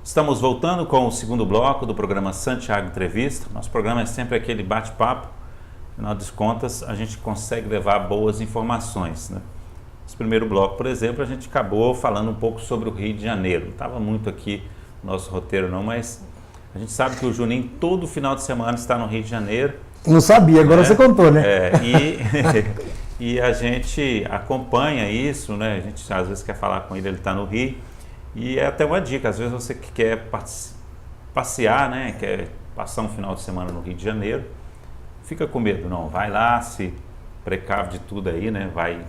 Estamos voltando com o segundo bloco do programa Santiago Entrevista. Nosso programa é sempre aquele bate-papo. Afinal de contas, a gente consegue levar boas informações, né? Esse primeiro bloco, por exemplo, a gente acabou falando um pouco sobre o Rio de Janeiro. Não estava muito aqui no nosso roteiro não, mas a gente sabe que o Juninho todo final de semana está no Rio de Janeiro. Não sabia, agora você contou, né? E a gente acompanha isso, né? A gente às vezes quer falar com ele, ele está no Rio. E é até uma dica, às vezes você quer passear, né? Quer passar um final de semana no Rio de Janeiro, fica com medo, não, vai lá, se precave de tudo aí, né? Vai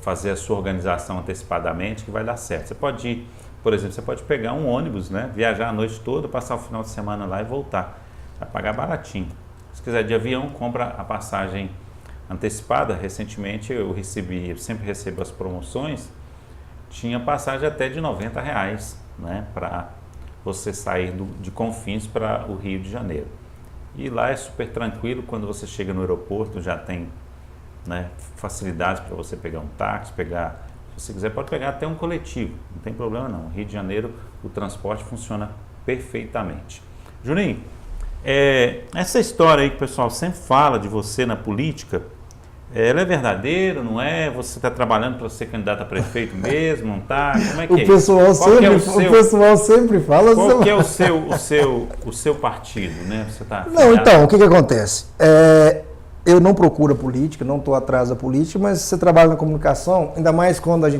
fazer a sua organização antecipadamente que vai dar certo. Você pode ir, por exemplo, você pode pegar um ônibus, né? Viajar a noite toda, passar o final de semana lá e voltar. Vai pagar baratinho. Se quiser de avião, compra a passagem antecipada. Recentemente eu sempre recebo as promoções, tinha passagem até de R$90, né, para você sair de Confins para o Rio de Janeiro. E lá é super tranquilo, quando você chega no aeroporto já tem, né, facilidades para você pegar um táxi, se você quiser pode pegar até um coletivo, não tem problema não. Rio de Janeiro o transporte funciona perfeitamente. Juninho, essa história aí que o pessoal sempre fala de você na política, ela é verdadeira, não é? Você está trabalhando para ser candidato a prefeito mesmo, não está? Como é que o pessoal sempre fala. Qual que é o seu partido, né? Você tá não, então, o que acontece? Eu não procuro a política, não estou atrás da política, mas você trabalha na comunicação, ainda mais como a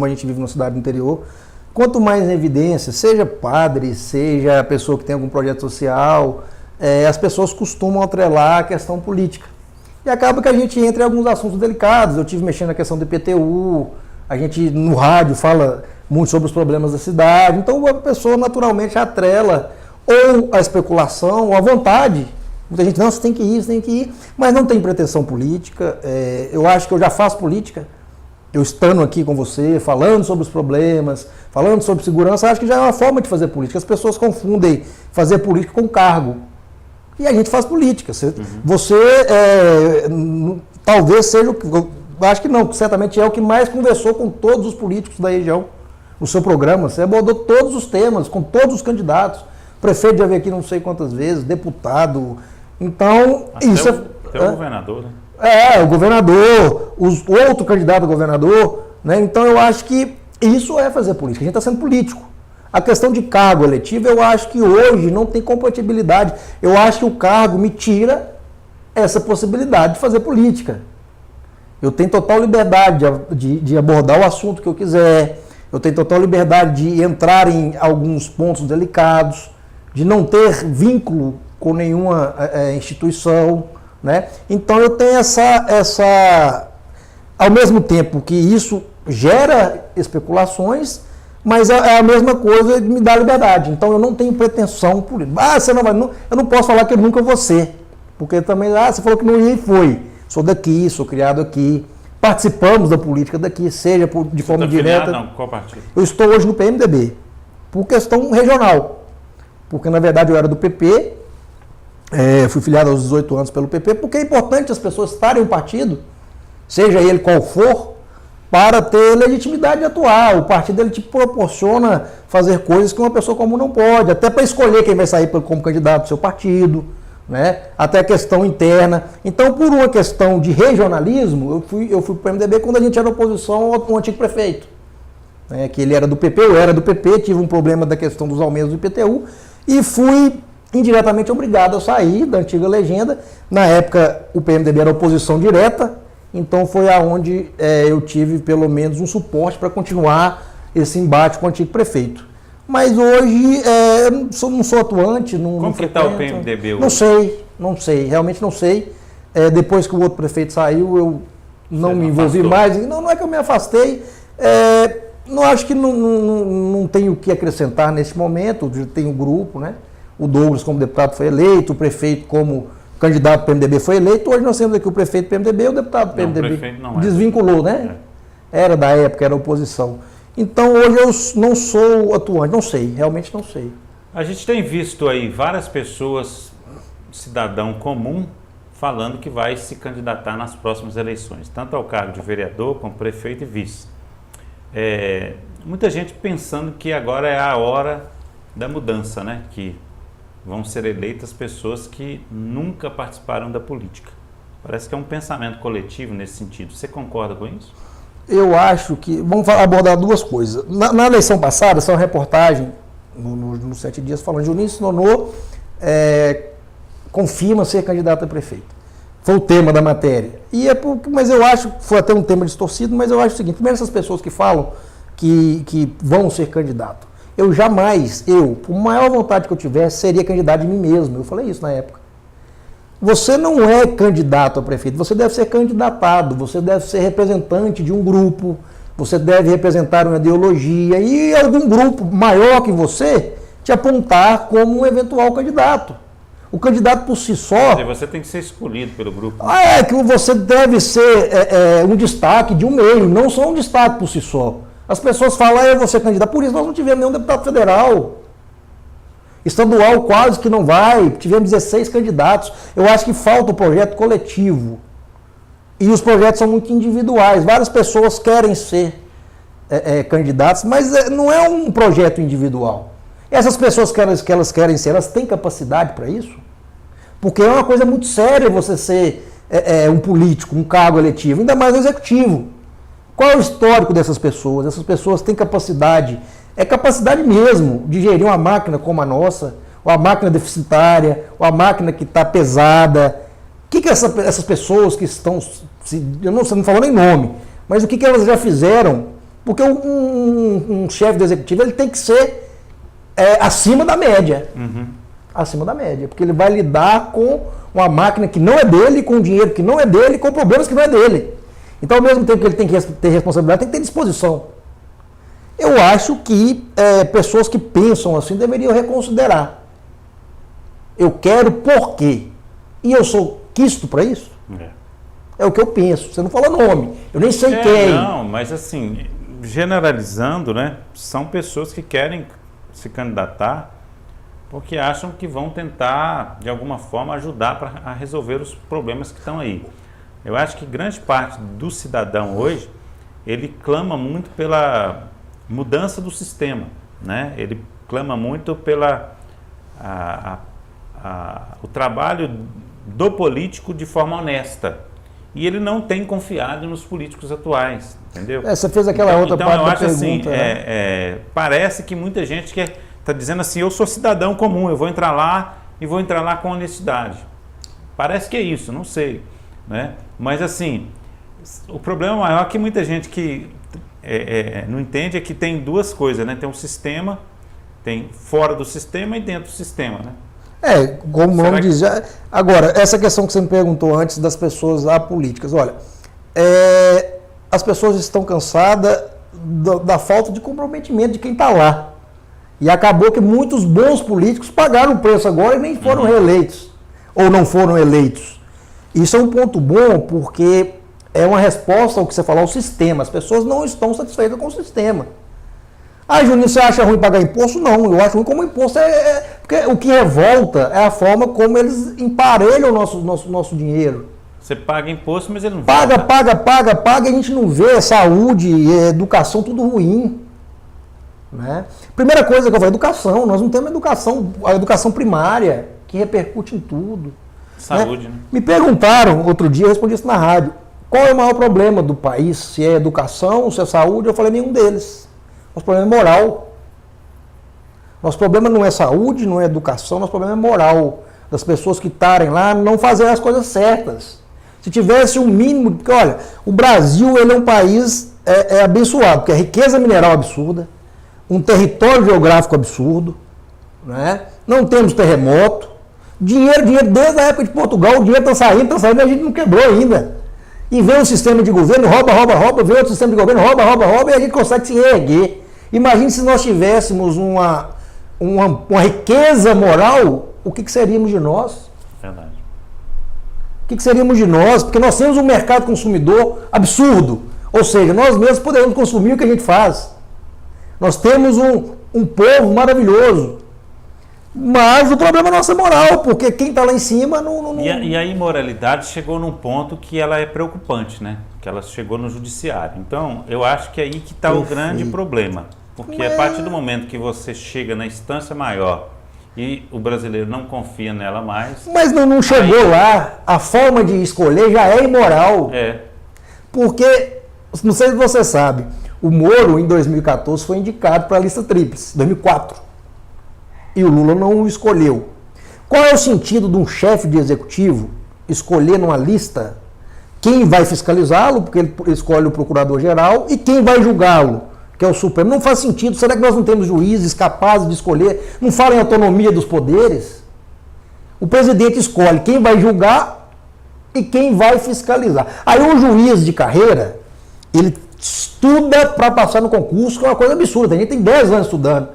gente vive numa cidade do interior, quanto mais evidência, seja padre, seja pessoa que tem algum projeto social, as pessoas costumam atrelar a questão política. E acaba que a gente entra em alguns assuntos delicados. Eu tive mexendo na questão do IPTU, a gente no rádio fala muito sobre os problemas da cidade, então a pessoa naturalmente atrela ou a especulação ou a vontade. Muita gente, não, você tem que ir, mas não tem pretensão política. Eu acho que eu já faço política, eu estando aqui com você, falando sobre os problemas, falando sobre segurança, acho que já é uma forma de fazer política. As pessoas confundem fazer política com cargo. E a gente faz política. Você talvez seja o que... Acho que não, certamente é o que mais conversou com todos os políticos da região. No seu programa, você abordou todos os temas, com todos os candidatos. O prefeito já veio aqui não sei quantas vezes, deputado. Então, até o governador, né? O governador, outro candidato a governador, né? Então eu acho que isso é fazer política. A gente está sendo político. A questão de cargo eletivo, eu acho que hoje não tem compatibilidade. Eu acho que o cargo me tira essa possibilidade de fazer política. Eu tenho total liberdade de abordar o assunto que eu quiser. Eu tenho total liberdade de entrar em alguns pontos delicados, de não ter vínculo com nenhuma instituição, né? Então eu tenho essa... Ao mesmo tempo que isso gera especulações, mas é a mesma coisa de me dar liberdade. Então eu não tenho pretensão por isso. Você não vai. Eu não posso falar que eu nunca vou ser. Porque também, você falou que não ia e foi. Sou daqui, sou criado aqui. Participamos da política daqui, seja de forma direta. Não, qual partido? Eu estou hoje no PMDB, por questão regional. Porque na verdade eu era do PP, fui filiado aos 18 anos pelo PP, porque é importante as pessoas estarem em um partido, seja ele qual for, para ter legitimidade de atuar. O partido ele te proporciona fazer coisas que uma pessoa comum não pode, até para escolher quem vai sair como candidato do seu partido, né? Até a questão interna. Então, por uma questão de regionalismo, eu fui para o PMDB quando a gente era oposição ao antigo prefeito, né? Que ele era do PP, eu era do PP, tive um problema da questão dos aumentos do IPTU e fui indiretamente obrigado a sair da antiga legenda. Na época, o PMDB era oposição direta. Então foi aonde eu tive pelo menos um suporte para continuar esse embate com o antigo prefeito. Mas hoje não sou atuante. Como que está o PMDB hoje? Não sei, realmente não sei. Depois que o outro prefeito saiu, eu não me envolvi mais. Não é que eu me afastei. Não acho que não tenho o que acrescentar nesse momento. Tem um grupo, né? O Douglas como deputado foi eleito, o prefeito como candidato do PMDB foi eleito. Hoje nós temos aqui o prefeito do PMDB e o deputado do PMDB. Desvinculou, né? Era da época, era oposição. Então hoje eu não sou atuante, não sei, realmente não sei. A gente tem visto aí várias pessoas, cidadão comum, falando que vai se candidatar nas próximas eleições, tanto ao cargo de vereador como prefeito e vice. muita gente pensando que agora é a hora da mudança, né? Que vão ser eleitas pessoas que nunca participaram da política. Parece que é um pensamento coletivo nesse sentido. Você concorda com isso? Eu acho que... Vamos abordar duas coisas. Na eleição passada, essa é uma reportagem nos 7 dias falando, Juninho Nonô confirma ser candidato a prefeito. Foi o tema da matéria. Mas eu acho, foi até um tema distorcido, mas eu acho o seguinte, primeiro essas pessoas que falam que vão ser candidato. Por maior vontade que eu tivesse, seria candidato de mim mesmo. Eu falei isso na época. Você não é candidato a prefeito, você deve ser candidatado, você deve ser representante de um grupo, você deve representar uma ideologia e algum grupo maior que você te apontar como um eventual candidato. O candidato por si só... Você tem que ser escolhido pelo grupo. Que você deve ser um destaque de um meio, não só um destaque por si só. As pessoas falam, eu vou ser candidato. Por isso nós não tivemos nenhum deputado federal. Estadual quase que não vai. Tivemos 16 candidatos. Eu acho que falta o projeto coletivo. E os projetos são muito individuais. Várias pessoas querem ser candidatos, mas não é um projeto individual. Essas pessoas que elas querem ser, elas têm capacidade para isso? Porque é uma coisa muito séria você ser um político, um cargo eletivo, ainda mais um executivo. Qual é o histórico dessas pessoas? Essas pessoas têm capacidade, capacidade mesmo, de gerir uma máquina como a nossa, ou a máquina deficitária, ou a máquina que está pesada. O que essas pessoas que estão, eu não falo nem nome, mas o que elas já fizeram? Porque um chefe do executivo ele tem que ser acima da média. Uhum. Acima da média, porque ele vai lidar com uma máquina que não é dele, com um dinheiro que não é dele, com problemas que não é dele. Então, ao mesmo tempo que ele tem que ter responsabilidade, tem que ter disposição. Eu acho que pessoas que pensam assim deveriam reconsiderar. Eu quero por quê? E eu sou quisto para isso? É o que eu penso. Você não fala nome. Eu nem sei quem. Não, mas assim, generalizando, né? São pessoas que querem se candidatar porque acham que vão tentar, de alguma forma, ajudar a resolver os problemas que estão aí. Eu acho que grande parte do cidadão hoje, ele clama muito pela mudança do sistema, né? Ele clama muito pela o trabalho do político de forma honesta. E ele não tem confiado nos políticos atuais, entendeu? Você fez aquela outra parte eu da acho pergunta, assim, né? parece que muita gente está dizendo assim, eu sou cidadão comum, eu vou entrar lá e vou entrar lá com honestidade. Parece que é isso, não sei, né? Mas assim, o problema maior é que muita gente que não entende é que tem duas coisas, né? Tem um sistema, tem fora do sistema e dentro do sistema, né? Como o nome diz. Agora, essa questão que você me perguntou antes das pessoas apolíticas, olha, as pessoas estão cansadas da falta de comprometimento de quem está lá. E acabou que muitos bons políticos pagaram o preço agora e nem foram reeleitos, ou não foram eleitos. Isso é um ponto bom porque é uma resposta ao que você falou, ao sistema. As pessoas não estão satisfeitas com o sistema. Juninho, você acha ruim pagar imposto? Não, eu acho ruim como imposto porque o que revolta é a forma como eles emparelham o nosso dinheiro. Você paga imposto, mas ele não paga, e a gente não vê saúde e educação tudo ruim. Né? Primeira coisa que eu falo, educação. Nós não temos a educação primária, que repercute em tudo. Saúde, né? Me perguntaram outro dia, eu respondi isso na rádio, qual é o maior problema do país? Se é educação, se é saúde? Eu falei, nenhum deles. Nosso problema é moral. Nosso problema não é saúde, não é educação, nosso problema é moral. Das pessoas que estarem lá não fazerem as coisas certas. Se tivesse um mínimo... Porque, olha, o Brasil ele é um país abençoado, porque a riqueza mineral é absurda, um território geográfico absurdo, né? Não temos terremoto, dinheiro desde a época de Portugal, o dinheiro está saindo, a gente não quebrou ainda. E vem um sistema de governo, rouba, vem outro sistema de governo, rouba, e a gente consegue se reerguer. Imagine se nós tivéssemos uma riqueza moral, o que seríamos de nós? Verdade. O que seríamos de nós? Porque nós temos um mercado consumidor absurdo. Ou seja, nós mesmos podemos consumir o que a gente faz. Nós temos um povo maravilhoso. Mas o problema é a nossa moral, porque quem está lá em cima não... E a imoralidade chegou num ponto que ela é preocupante, né? que ela chegou no judiciário. Então, eu acho que é aí que está o grande problema. Porque a partir do momento que você chega na instância maior e o brasileiro não confia nela mais... Mas não chegou lá, a forma de escolher já é imoral. Porque, não sei se você sabe, o Moro, em 2014, foi indicado para a lista tríplice, 2004. E o Lula não o escolheu. Qual é o sentido de um chefe de executivo escolher numa lista quem vai fiscalizá-lo, porque ele escolhe o procurador-geral, e quem vai julgá-lo, que é o Supremo? Não faz sentido. Será que nós não temos juízes capazes de escolher? Não fala em autonomia dos poderes? O presidente escolhe quem vai julgar e quem vai fiscalizar. Aí um juiz de carreira, ele estuda para passar no concurso, que é uma coisa absurda. Tem gente que tem 10 anos estudando.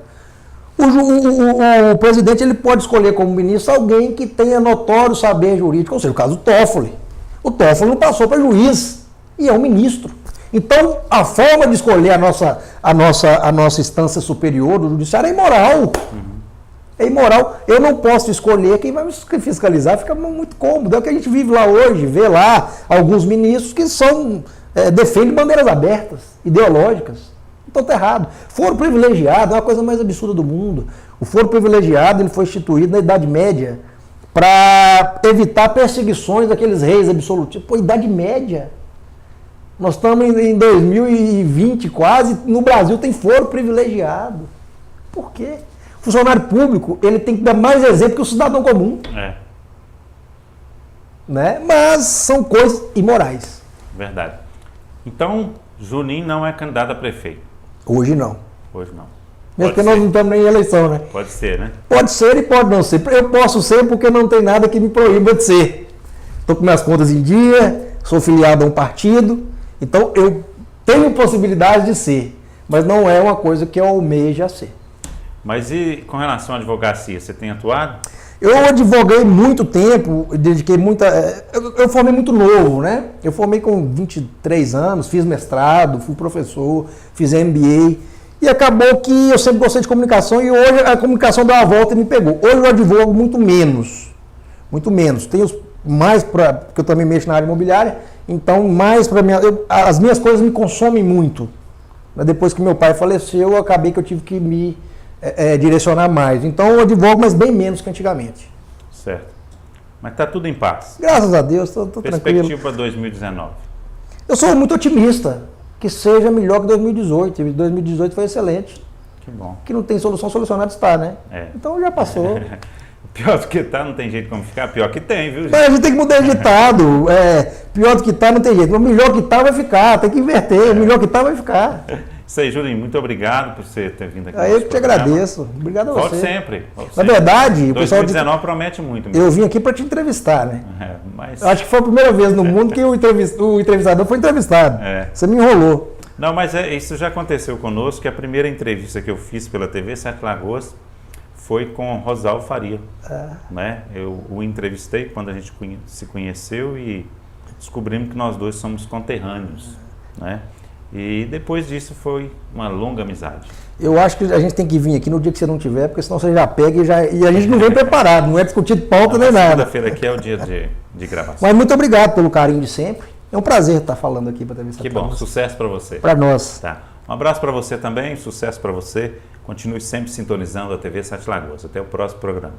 O presidente ele pode escolher como ministro alguém que tenha notório saber jurídico, ou seja, o caso do Toffoli. O Toffoli não passou para juiz e é um ministro. Então, a forma de escolher a nossa instância superior do judiciário é imoral. É imoral. Eu não posso escolher quem vai me fiscalizar, fica muito cômodo. É o que a gente vive lá hoje, vê lá alguns ministros que defendem bandeiras abertas, ideológicas. Então está errado. Foro privilegiado é a coisa mais absurda do mundo. O foro privilegiado ele foi instituído na Idade Média para evitar perseguições daqueles reis absolutistas. Pô, Idade Média. Nós estamos em 2020 quase, no Brasil tem foro privilegiado. Por quê? O funcionário público ele tem que dar mais exemplo que o cidadão comum. Né? Mas são coisas imorais. Verdade. Então, Juninho não é candidato a prefeito. Hoje não. Hoje não. Mesmo porque nós não estamos nem em eleição, né? Pode ser, né? Pode ser e pode não ser. Eu posso ser porque não tem nada que me proíba de ser. Estou com minhas contas em dia, sou filiado a um partido, então eu tenho possibilidade de ser, mas não é uma coisa que eu almejo a ser. Mas e com relação à advocacia, você tem atuado? Eu advoguei muito tempo, dediquei muita... Eu formei muito novo, né? Eu formei com 23 anos, fiz mestrado, fui professor, fiz MBA. E acabou que eu sempre gostei de comunicação e hoje a comunicação deu uma volta e me pegou. Hoje eu advogo muito menos. Muito menos. Tenho mais porque eu também mexo na área imobiliária, então mais para as minhas coisas me consomem muito. Depois que meu pai faleceu, eu acabei que eu tive que me direcionar mais. Então eu advogo, mas bem menos que antigamente. Certo. Mas está tudo em paz. Graças a Deus, estou tranquilo. Perspectiva para 2019. Eu sou muito otimista que seja melhor que 2018. 2018 foi excelente. Que bom. Que não tem solução, solucionado está, né? Então já passou. Pior do que tá, não tem jeito como ficar. Pior que tem, viu, gente? Mas a gente tem que mudar de ditado. Pior do que tá, não tem jeito. O melhor que tá vai ficar. Tem que inverter. O melhor que tá vai ficar. Isso aí, Julinho. Muito obrigado por você ter vindo aqui. Eu que te agradeço. Obrigado a você. Volte sempre. Na verdade, 2019 promete muito mesmo. Eu vim aqui para te entrevistar, né? Mas... Acho que foi a primeira vez no mundo que o entrevistador foi entrevistado. Você me enrolou. Não, mas isso já aconteceu conosco, que a primeira entrevista que eu fiz pela TV Sete Lagoas foi com Rosalvo Faria. Né? Eu o entrevistei quando a gente se conheceu e descobrimos que nós dois somos conterrâneos. Né? E depois disso foi uma longa amizade. Eu acho que a gente tem que vir aqui no dia que você não tiver, porque senão você já pega e a gente não vem preparado, não é discutir pauta nem nada. Segunda-feira aqui é o dia de gravação. Mas muito obrigado pelo carinho de sempre. É um prazer estar falando aqui para a TV Sete Lagoas. Que bom, sucesso para você. Para nós. Tá. Um abraço para você também, sucesso para você. Continue sempre sintonizando a TV Sete Lagoas. Até o próximo programa.